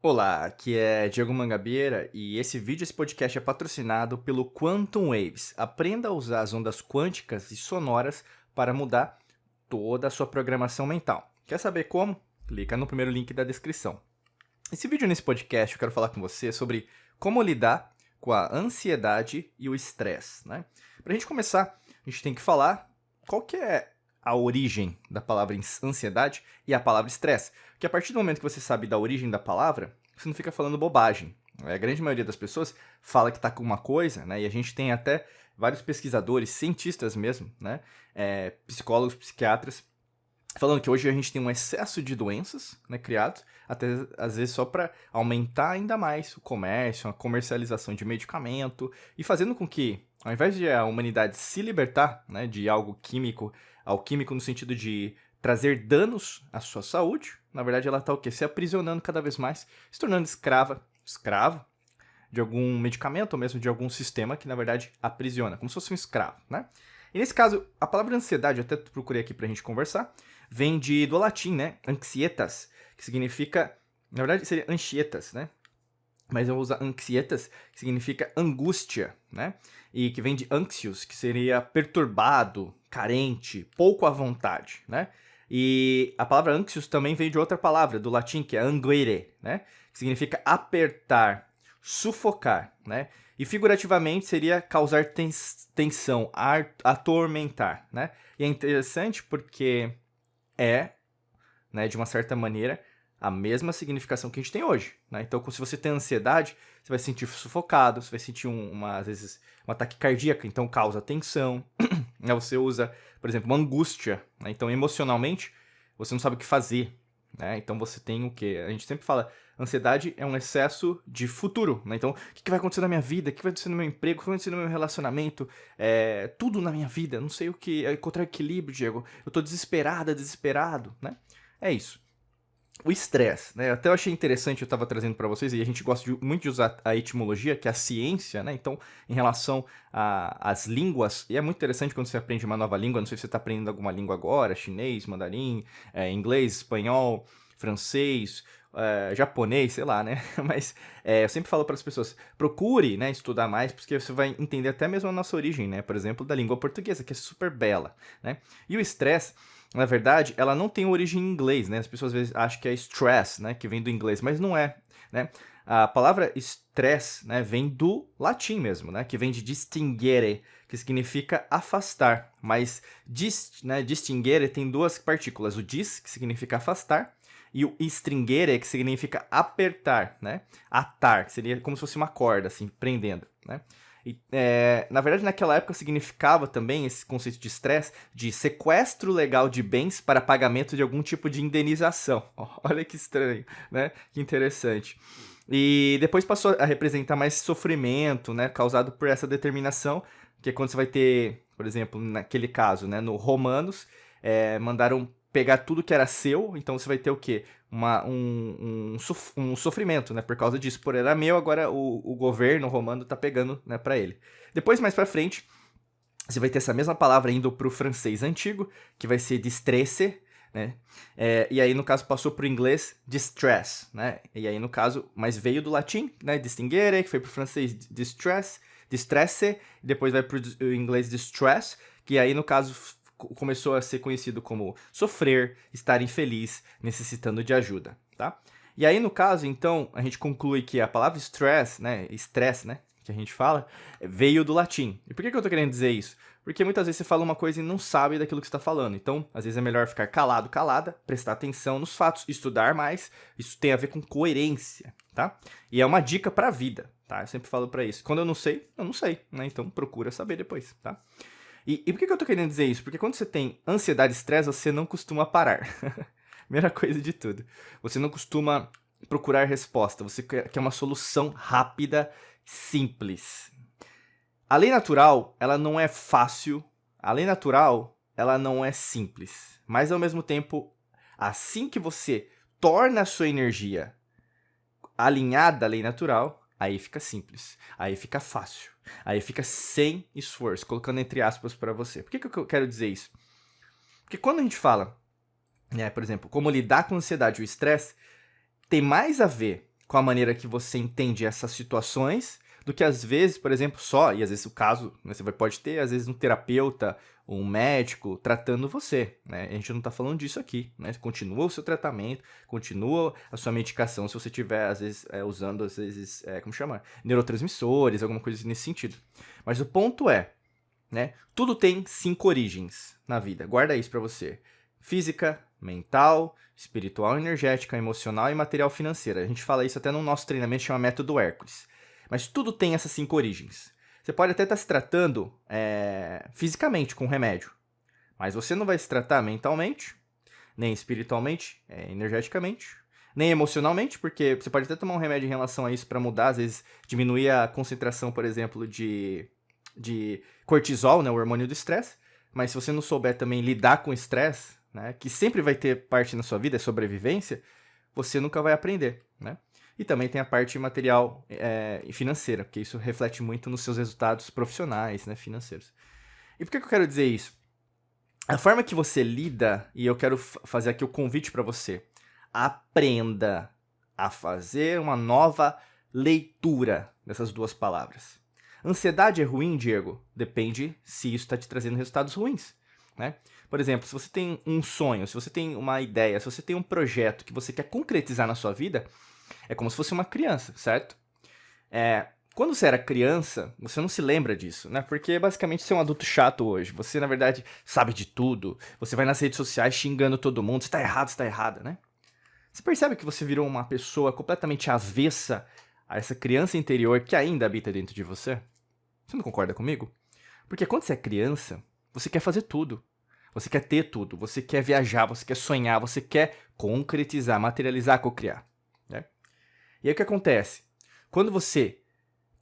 Olá, aqui é Diego Mangabeira e esse podcast é patrocinado pelo Quantum Waves. Aprenda a usar as ondas quânticas e sonoras para mudar toda a sua programação mental. Quer saber como? Clica no primeiro link da descrição. Nesse podcast eu quero falar com você sobre como lidar com a ansiedade e o estresse, né? Para a gente começar, a gente tem que falar qual que é a origem da palavra ansiedade e a palavra estresse. Porque a partir do momento que você sabe da origem da palavra, você não fica falando bobagem. A grande maioria das pessoas fala que está com uma coisa, né? E a gente tem até vários pesquisadores, cientistas mesmo, né? Psicólogos, psiquiatras, falando que hoje a gente tem um excesso de doenças, né, criados, até às vezes só para aumentar ainda mais o comércio, a comercialização de medicamento, e fazendo com que, ao invés de a humanidade se libertar, né, de algo químico, alquímico no sentido de trazer danos à sua saúde, na verdade ela está o quê? Se aprisionando cada vez mais, se tornando escravo de algum medicamento ou mesmo de algum sistema que na verdade aprisiona, como se fosse um escravo, né? E nesse caso, a palavra ansiedade, eu até procurei aqui pra gente conversar, vem do latim, né? Anxietas, que significa, na verdade seria anxietas, né? Mas eu vou usar anxietas, que significa angústia, né? E que vem de anxious, que seria perturbado, carente, pouco à vontade, né? E a palavra anxious também vem de outra palavra, do latim, que é anguere, né? Que significa apertar, sufocar, né? E figurativamente seria causar tensão, atormentar, né? E é interessante porque né, de uma certa maneira, a mesma significação que a gente tem hoje, né? Então, se você tem ansiedade, você vai se sentir sufocado, você vai sentir às vezes, um ataque cardíaco, então causa tensão. Né? Você usa, por exemplo, uma angústia, né? Então, emocionalmente, você não sabe o que fazer, né? Então, você tem o quê? A gente sempre fala, ansiedade é um excesso de futuro, né? Então, o que vai acontecer na minha vida? O que vai acontecer no meu emprego? O que vai acontecer no meu relacionamento? Tudo na minha vida, não sei o que, encontrar equilíbrio, Diego. Eu tô desesperado, né? É isso. O estresse, né? Até eu achei interessante, eu estava trazendo para vocês, e a gente gosta muito de usar a etimologia, que é a ciência, né? Então, em relação às línguas, e é muito interessante quando você aprende uma nova língua, não sei se você está aprendendo alguma língua agora, chinês, mandarim, inglês, espanhol, francês, japonês, sei lá, né? Mas eu sempre falo para as pessoas, procure, né, estudar mais, porque você vai entender até mesmo a nossa origem, né? Por exemplo, da língua portuguesa, que é super bela, né? E o estresse, na verdade, ela não tem origem em inglês, né? As pessoas às vezes acham que é stress, né? Que vem do inglês, mas não é, né? A palavra stress, né, vem do latim mesmo, né? Que vem de distinguere, que significa afastar. Mas distinguere tem duas partículas. O dis, que significa afastar, e o stringere, que significa apertar, né? Atar, que seria como se fosse uma corda, assim, prendendo, né? Na verdade, naquela época significava também esse conceito de estresse de sequestro legal de bens para pagamento de algum tipo de indenização. Olha que estranho, né? Que interessante. E depois passou a representar mais sofrimento, né? Causado por essa determinação, que é quando você vai ter, por exemplo, naquele caso, né? No Romanos, mandaram pegar tudo que era seu, então você vai ter o quê? Um sofrimento, né? Por causa disso. Por era meu, agora o governo romano tá pegando, né, para ele. Depois, mais para frente, você vai ter essa mesma palavra indo pro francês antigo, que vai ser distresse, né? E aí, no caso, passou pro inglês distress, né? E aí, no caso, mas veio do latim, né? Distinguere, que foi pro francês distresse, depois vai pro inglês distress, que aí, no caso, começou a ser conhecido como sofrer, estar infeliz, necessitando de ajuda, tá? E aí, no caso, então, a gente conclui que a palavra stress, né, que a gente fala, veio do latim. E por que eu tô querendo dizer isso? Porque muitas vezes você fala uma coisa e não sabe daquilo que você está falando. Então, às vezes é melhor ficar calado, calada, prestar atenção nos fatos, estudar mais. Isso tem a ver com coerência, tá? E é uma dica pra vida, tá? Eu sempre falo pra isso. Quando eu não sei, né? Então, procura saber depois, tá? E por que eu tô querendo dizer isso? Porque quando você tem ansiedade e estresse, você não costuma parar. Primeira coisa de tudo. Você não costuma procurar resposta. Você quer uma solução rápida, simples. A lei natural, ela não é fácil. A lei natural, ela não é simples. Mas, ao mesmo tempo, assim que você torna a sua energia alinhada à lei natural, aí fica simples, aí fica fácil, aí fica sem esforço, colocando entre aspas para você. Por que eu quero dizer isso? Porque quando a gente fala, né, por exemplo, como lidar com a ansiedade e o estresse, tem mais a ver com a maneira que você entende essas situações, do que às vezes, por exemplo, e às vezes o caso, né, você pode ter, às vezes, um terapeuta, um médico tratando você, né? A gente não está falando disso aqui, né? Continua o seu tratamento, continua a sua medicação, se você estiver, às vezes, usando, às vezes, como chama? Neurotransmissores, alguma coisa nesse sentido. Mas o ponto é, né? Tudo tem 5 origens na vida, guarda isso para você. Física, mental, espiritual, energética, emocional e material financeira. A gente fala isso até no nosso treinamento, chama Método Hércules. Mas tudo tem essas 5 origens. Você pode até estar se tratando fisicamente com remédio, mas você não vai se tratar mentalmente, nem espiritualmente, energeticamente, nem emocionalmente, porque você pode até tomar um remédio em relação a isso para mudar, às vezes diminuir a concentração, por exemplo, de cortisol, né, o hormônio do estresse, mas se você não souber também lidar com o estresse, né, que sempre vai ter parte na sua vida, é sobrevivência, você nunca vai aprender, né? E também tem a parte material e financeira, porque isso reflete muito nos seus resultados profissionais, né, financeiros. E por que eu quero dizer isso? A forma que você lida, e eu quero fazer aqui o convite para você, aprenda a fazer uma nova leitura dessas 2 palavras. Ansiedade é ruim, Diego? Depende se isso está te trazendo resultados ruins, né? Por exemplo, se você tem um sonho, se você tem uma ideia, se você tem um projeto que você quer concretizar na sua vida, é como se fosse uma criança, certo? Quando você era criança, você não se lembra disso, né? Porque basicamente você é um adulto chato hoje. Você, na verdade, sabe de tudo. Você vai nas redes sociais xingando todo mundo. Você tá errado, você tá errada, né? Você percebe que você virou uma pessoa completamente avessa a essa criança interior que ainda habita dentro de você? Você não concorda comigo? Porque quando você é criança, você quer fazer tudo. Você quer ter tudo. Você quer viajar, você quer sonhar, você quer concretizar, materializar, cocriar. Né? E aí o que acontece? Quando você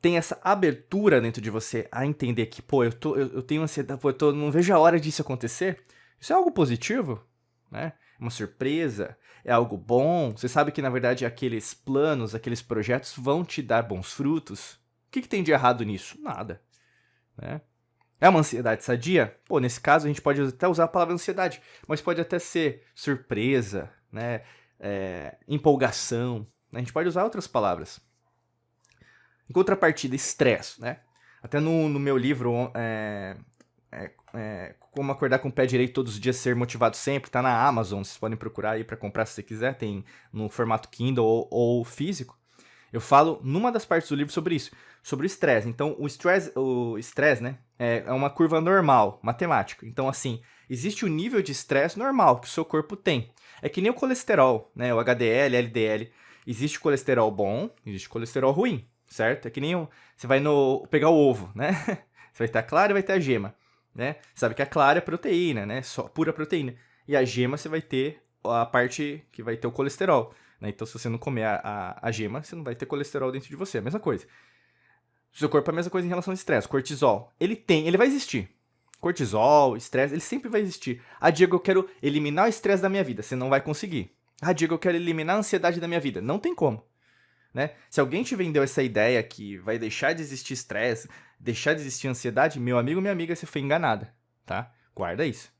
tem essa abertura dentro de você a entender que, eu tenho ansiedade, não vejo a hora disso acontecer, isso é algo positivo, né? É uma surpresa, é algo bom. Você sabe que, na verdade, aqueles planos, aqueles projetos vão te dar bons frutos. O que tem de errado nisso? Nada, né? É uma ansiedade sadia? Nesse caso a gente pode até usar a palavra ansiedade, mas pode até ser surpresa, né? Empolgação, né? A gente pode usar outras palavras. Em contrapartida, estresse, né? Até no meu livro, Como Acordar com o Pé Direito Todos os Dias, Ser Motivado Sempre, tá na Amazon, vocês podem procurar aí para comprar se você quiser, tem no formato Kindle ou físico. Eu falo numa das partes do livro sobre isso, sobre o estresse. Então, o estresse, né, é uma curva normal, matemática. Então, assim, existe o nível de estresse normal que o seu corpo tem. É que nem o colesterol, né, o HDL, LDL. Existe colesterol bom, existe colesterol ruim, certo? É que nem você vai pegar o ovo, né? Você vai ter a clara e vai ter a gema, né? Sabe que a clara é proteína, né? Só pura proteína. E a gema você vai ter a parte que vai ter o colesterol. Né? Então, se você não comer a gema, você não vai ter colesterol dentro de você. A mesma coisa. O seu corpo é a mesma coisa em relação ao estresse. Cortisol, ele vai existir. Cortisol, estresse, ele sempre vai existir. Ah, Diego, eu quero eliminar o estresse da minha vida. Você não vai conseguir. Ah, Diego, eu quero eliminar a ansiedade da minha vida. Não tem como. Né? Se alguém te vendeu essa ideia que vai deixar de existir estresse, deixar de existir ansiedade, meu amigo, minha amiga, você foi enganada. Tá? Guarda isso.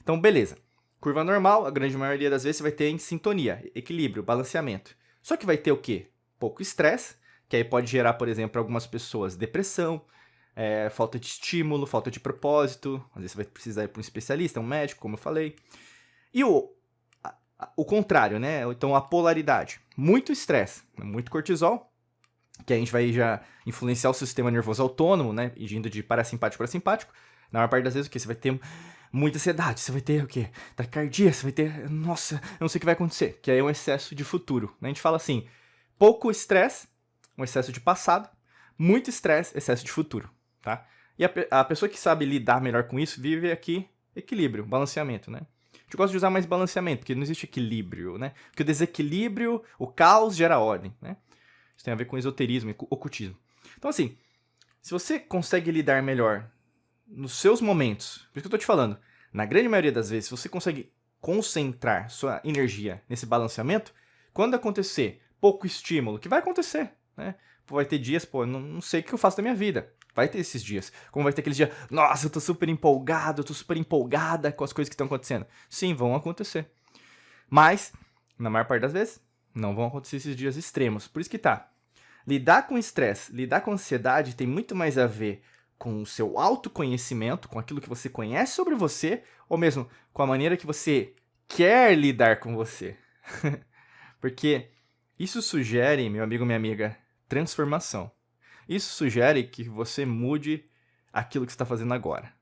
Então, beleza. Curva normal, a grande maioria das vezes você vai ter em sintonia, equilíbrio, balanceamento. Só que vai ter o quê? Pouco estresse, que aí pode gerar, por exemplo, para algumas pessoas depressão, falta de estímulo, falta de propósito. Às vezes você vai precisar ir para um especialista, um médico, como eu falei. E o contrário, né? Então a polaridade. Muito estresse, muito cortisol, que a gente vai já influenciar o sistema nervoso autônomo, né? Indo de parasimpático para simpático. Na maior parte das vezes o que você vai ter muita ansiedade, você vai ter o quê? Taquicardia, você vai ter, nossa, eu não sei o que vai acontecer, que aí é um excesso de futuro. A gente fala assim, pouco estresse, um excesso de passado, muito estresse, excesso de futuro, tá? E a pessoa que sabe lidar melhor com isso vive aqui equilíbrio, balanceamento, né? A gente gosta de usar mais balanceamento, porque não existe equilíbrio, né? Porque o desequilíbrio, o caos gera ordem, né? Isso tem a ver com esoterismo e ocultismo. Então, assim, se você consegue lidar melhor nos seus momentos, por isso que eu tô te falando, na grande maioria das vezes, se você consegue concentrar sua energia nesse balanceamento, quando acontecer pouco estímulo, que vai acontecer, né? Vai ter dias, não sei o que eu faço da minha vida. Vai ter esses dias. Como vai ter aqueles dias, nossa, eu tô super empolgado, eu tô super empolgada com as coisas que estão acontecendo. Sim, vão acontecer. Mas, na maior parte das vezes, Não vão acontecer esses dias extremos. Por isso que tá. Lidar com estresse, lidar com ansiedade tem muito mais a ver com o seu autoconhecimento, com aquilo que você conhece sobre você, ou mesmo com a maneira que você quer lidar com você. Porque isso sugere, meu amigo, minha amiga, transformação. Isso sugere que você mude aquilo que você está fazendo agora,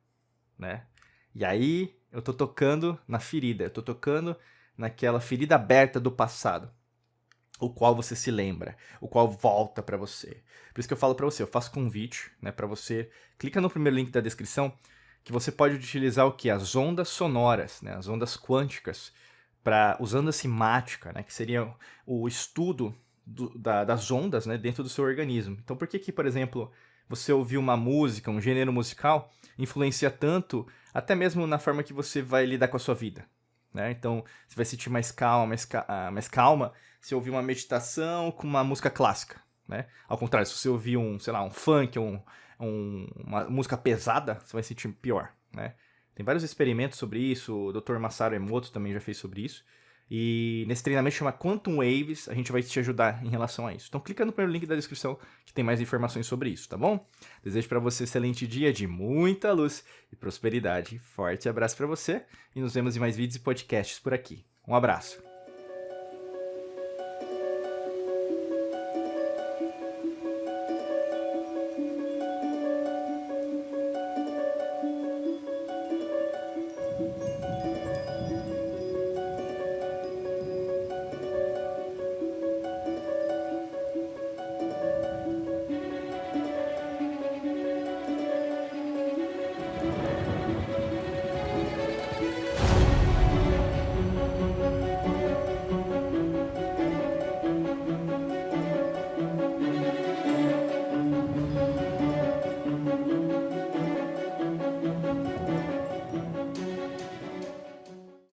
né? E aí eu tô tocando na ferida, eu tô tocando naquela ferida aberta do passado, o qual você se lembra, o qual volta para você. Por isso que eu falo para você, eu faço convite, né, para você, clica no primeiro link da descrição, que você pode utilizar o que? As ondas sonoras, né, as ondas quânticas, usando a simática, né, que seria o estudo das ondas, né, dentro do seu organismo. Então, por que, por exemplo, você ouvir uma música, um gênero musical, influencia tanto, até mesmo na forma que você vai lidar com a sua vida? Né? Então, você vai sentir mais calma se ouvir uma meditação com uma música clássica. Né? Ao contrário, se você ouvir um funk, uma música pesada, você vai sentir pior. Né? Tem vários experimentos sobre isso, o Dr. Masaru Emoto também já fez sobre isso. E nesse treinamento chama Quantum Waves, a gente vai te ajudar em relação a isso. Então clica no primeiro link da descrição que tem mais informações sobre isso, tá bom? Desejo para você um excelente dia de muita luz e prosperidade. Forte abraço para você e nos vemos em mais vídeos e podcasts por aqui. Um abraço.